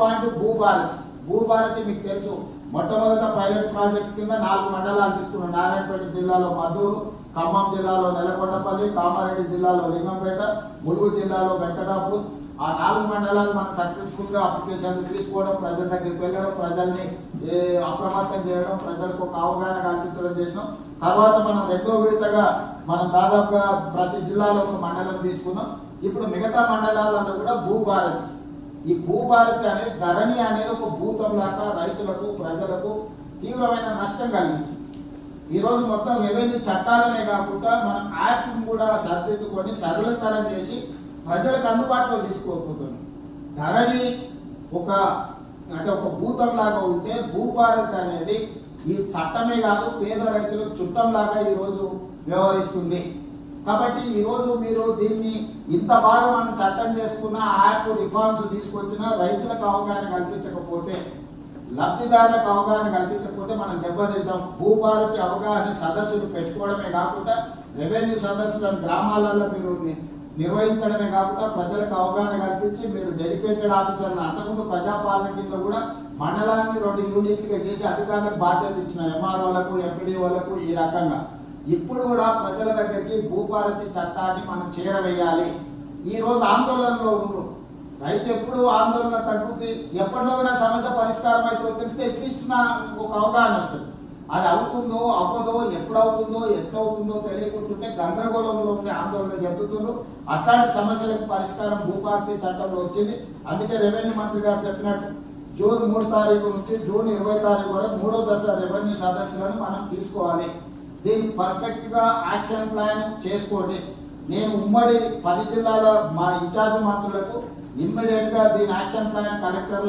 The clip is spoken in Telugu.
పాయింట్ భూభారతి మీకు తెలుసు. మొట్టమొదట పైలట్ ప్రాజెక్ట్ కింద 4 మండలాలు తీసుకున్నాం. నారాయణపేట జిల్లాలో మద్దూరు, ఖమ్మం జిల్లాలో నెలకొండపల్లి, కామారెడ్డి జిల్లాలో లింగంపేట, ములుగు జిల్లాలో వెంకటాపూర్. ఆ 4 మండలాలు మనం సక్సెస్ఫుల్ గా అప్లికేషన్ తీసుకోవడం, ప్రజల దగ్గరికి వెళ్ళడం, ప్రజల్ని అప్రమత్తం చేయడం, ప్రజలకు ఒక అవగాహన కల్పించడం చేసినాం. తర్వాత మనం రెండో విడతగా మనం దాదాపుగా ప్రతి జిల్లాలో ఒక మండలం తీసుకున్నాం. ఇప్పుడు మిగతా మండలాలలో కూడా భూభారతి, ఈ భూభారతి అనేది ధరణి అనేది ఒక భూతం లాగా రైతులకు ప్రజలకు తీవ్రమైన నష్టం కలిగించింది. ఈరోజు మొత్తం రెవెన్యూ చట్టాలనే కాకుండా మనం యాప్ను కూడా సరిదిద్దుకొని సరళతరం చేసి ప్రజలకు అందుబాటులో తీసుకోకపోతున్నాం. ధరణి ఒక భూతం లాగా ఉంటే భూభారతి అనేది ఈ చట్టమే కాదు, పేద రైతులకు చుట్టంలాగా ఈరోజు వ్యవహరిస్తుంది. కాబట్టి ఈరోజు మీరు దీన్ని ఇంత బాగా మనం చట్టం చేసుకున్న యాప్ రిఫార్మ్స్ తీసుకొచ్చినా రైతులకు అవగాహన కల్పించకపోతే, లబ్ధిదారులకు అవగాహన కల్పించకపోతే మనం దెబ్బతింటాం. భూభారతి అవగాహన సదస్సులు పెట్టుకోవడమే కాకుండా రెవెన్యూ సదస్సులను గ్రామాలలో మీరు నిర్వహించడమే కాకుండా ప్రజలకు అవగాహన కల్పించి మీరు డెడికేటెడ్ ఆఫీసర్లను అంతకుముందు ప్రజాపాలన కింద కూడా మండలాన్ని 2 యూనిట్లుగా చేసి అధికారులకు బాధ్యత ఇచ్చిన ఎంఆర్ఓలకు, ఎంపీడీఓలకు ఈ రకంగా ఇప్పుడు కూడా ప్రజల దగ్గరికి భూభారతి చట్టాన్ని మనం చేరవేయాలి. ఈ రోజు ఆందోళనలో ఉన్నారు రైతు. ఎప్పుడు ఆందోళన తగ్గుద్ది, ఎప్పటిలోగా సమస్య పరిష్కారం అయితే తెలిస్తే అట్లీస్ట్ ఒక అవగాహన వస్తుంది. అది అవుతుందో అవ్వదో, ఎప్పుడు అవుతుందో ఎట్లా అవుతుందో తెలియకుంటుంటే గందరగోళంలో ఉండే ఆందోళన చెందుతున్నారు. అట్లాంటి సమస్యలకు పరిష్కారం భూభారతి చట్టంలో వచ్చింది. అందుకే రెవెన్యూ మంత్రి గారు చెప్పినట్టు జూన్ 3 తారీఖు నుంచి జూన్ 20 తారీఖు వరకు 3వ దశ రెవెన్యూ సదస్సులను మనం తీసుకోవాలి. దీన్ని పర్ఫెక్ట్ గా యాక్షన్ ప్లాన్ చేసుకోండి. నేను ఉమ్మడి 10 జిల్లాల మా ఇన్ఛార్జ్ మంత్రులకు ఇమ్మీడియట్ గా దీని యాక్షన్ ప్లాన్ కలెక్టర్